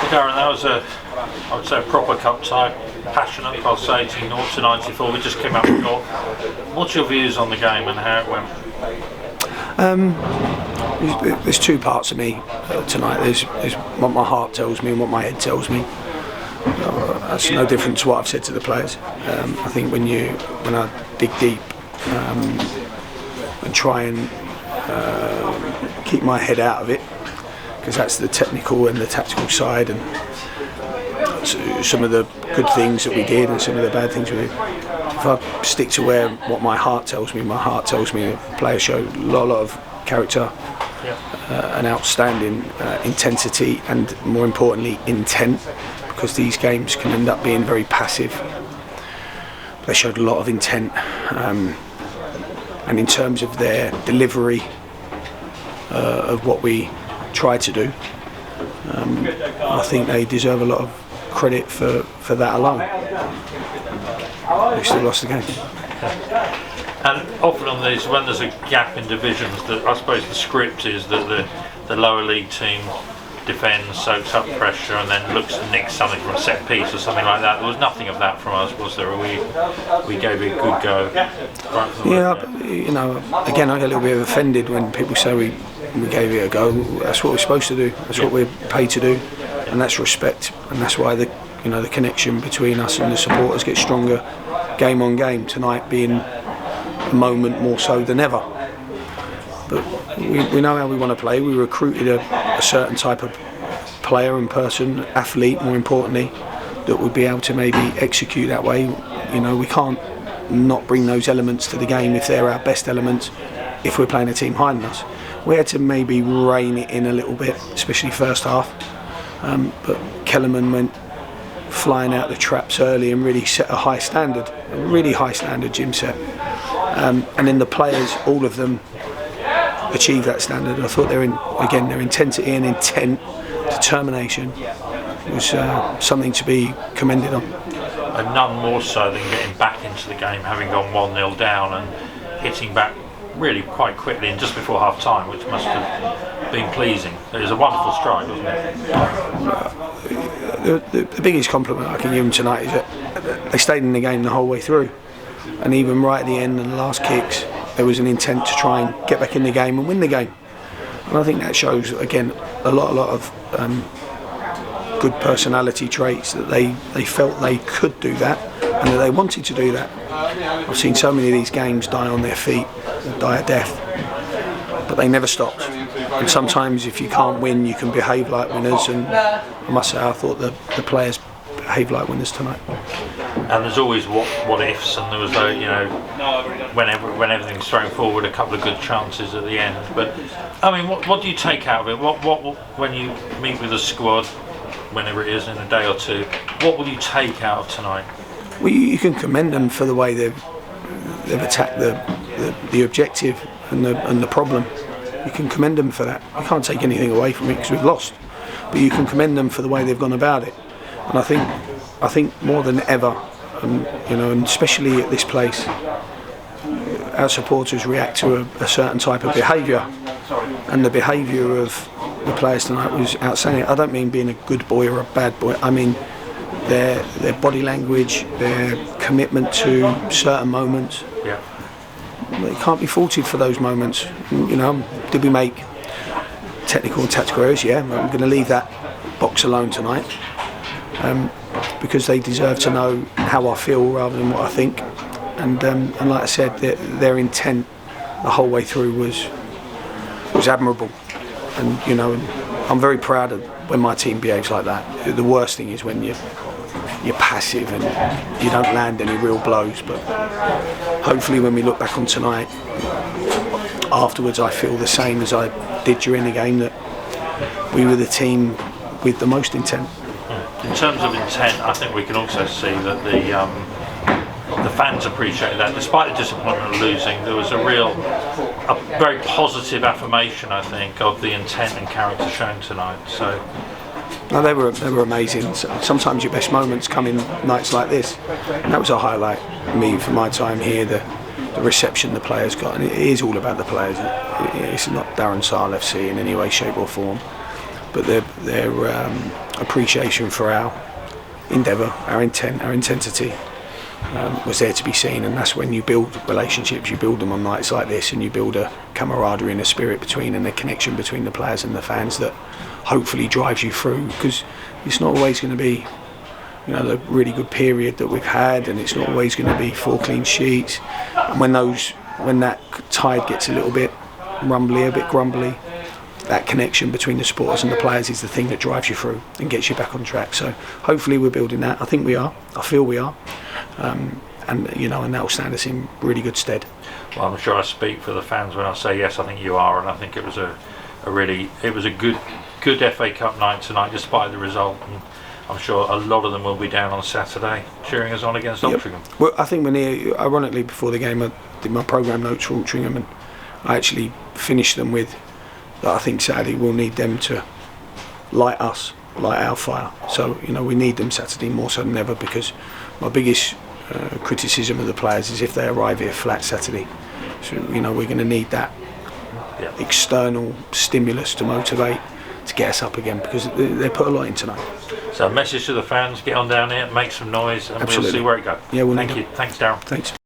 Darren, that was I would say a proper cup tie, passionate past 18 0 to 94. We just came up with goal. What's your views on the game and how it went? There's two parts of me tonight. There's what my heart tells me and what my head tells me. That's no different to what I've said to the players. I think when I dig deep and try and keep my head out of it, because that's the technical and the tactical side, and some of the good things that we did and some of the bad things we did. If I stick to what my heart tells me the players showed a lot of character, an outstanding intensity, and more importantly intent, because these games can end up being very passive. They showed a lot of intent, and in terms of their delivery of what we tried to do, I think they deserve a lot of credit for that alone. We still lost the game. And often on these, when there's a gap in divisions, I suppose the script is that the lower league team defends, soaks up pressure, and then looks to nick something from a set piece or something like that. There was nothing of that from us, was there? We gave it a good go. Again, I get a little bit offended when people say we gave it a go. That's what we're supposed to do. That's what we're paid to do, and that's respect. And that's why the connection between us and the supporters gets stronger, game on game. Tonight being a moment more so than ever. But we know how we want to play. We recruited a certain type of player and person, athlete, more importantly, that would be able to maybe execute that way. We can't not bring those elements to the game if they're our best elements. If we're playing a team higher than us, we had to maybe rein it in a little bit, especially first half. But Kellerman went flying out the traps early and really set a really high standard Jim set. And then the players, all of them, achieved that standard. I thought their intensity and intent, determination was something to be commended on. And none more so than getting back into the game, having gone 1-0 down and hitting back really quite quickly and just before half time, which must have been pleasing. It was a wonderful strike, wasn't it? The biggest compliment I can give them tonight is that they stayed in the game the whole way through, and even right at the end and the last kicks, there was an intent to try and get back in the game and win the game. And I think that shows, again, a lot of good personality traits, that they felt they could do that and that they wanted to do that. I've seen so many of these games die on their feet, die a death, but they never stopped. And sometimes if you can't win, you can behave like winners, and I must say I thought the players behaved like winners tonight. And there's always what ifs, and there was when everything's thrown forward, a couple of good chances at the end. But I mean, what do you take out of it? What when you meet with the squad, whenever it is in a day or two, what will you take out of tonight? Well, you can commend them for the way they've attacked the objective and the problem. You can commend them for that. You can't take anything away from it because we've lost, but you can commend them for the way they've gone about it. And I think more than ever, and especially at this place, our supporters react to a certain type of behaviour, and the behaviour of the players tonight was outstanding. I don't mean being a good boy or a bad boy. I mean their body language, their commitment to certain moments. Yeah. They can't be faulted for those moments. Did we make technical and tactical errors? Yeah, I'm going to leave that box alone tonight, because they deserve to know how I feel rather than what I think. And like I said, their intent the whole way through was admirable. And I'm very proud of when my team behaves like that. The worst thing is when you're passive and you don't land any real blows. But hopefully when we look back on tonight, afterwards I feel the same as I did during the game, that we were the team with the most intent. In terms of intent, I think we can also see that the fans appreciate that. Despite the disappointment of losing, there was a very positive affirmation, I think, of the intent and character shown tonight. So. No, they were amazing. Sometimes your best moments come in nights like this. And that was a highlight for my time here. The reception the players got, and it is all about the players. It's not Darren Sarll FC in any way, shape or form. but their appreciation for our endeavour, our intent, our intensity was there to be seen. And that's when you build relationships. You build them on nights like this, and you build a camaraderie and a spirit between, and a connection between the players and the fans that hopefully drives you through, because it's not always going to be, you know, the really good period that we've had, and it's not always going to be 4 clean sheets. And when that tide gets a little bit rumbly, a bit grumbly, that connection between the supporters and the players is the thing that drives you through and gets you back on track. So hopefully we're building that. I think we are. I feel we are. And you know, and that will stand us in really good stead. Well, I'm sure I speak for the fans when I say yes. I think you are, and I think it was a good FA Cup night tonight, despite the result. And I'm sure a lot of them will be down on Saturday cheering us on against Altrincham. Well, I think ironically, before the game, I did my programme notes for Altrincham, and I actually finished them with that. I think Saturday we'll need them to light our fire. So, you know, we need them Saturday more so than ever, because my biggest criticism of the players is if they arrive here flat Saturday. So, you know, we're going to need that external stimulus to motivate, to get us up again, because they put a lot in tonight. So, a message to the fans: get on down here, make some noise, and Absolutely. We'll see where it goes. Yeah, Thank you. Thanks, Darren. Thanks.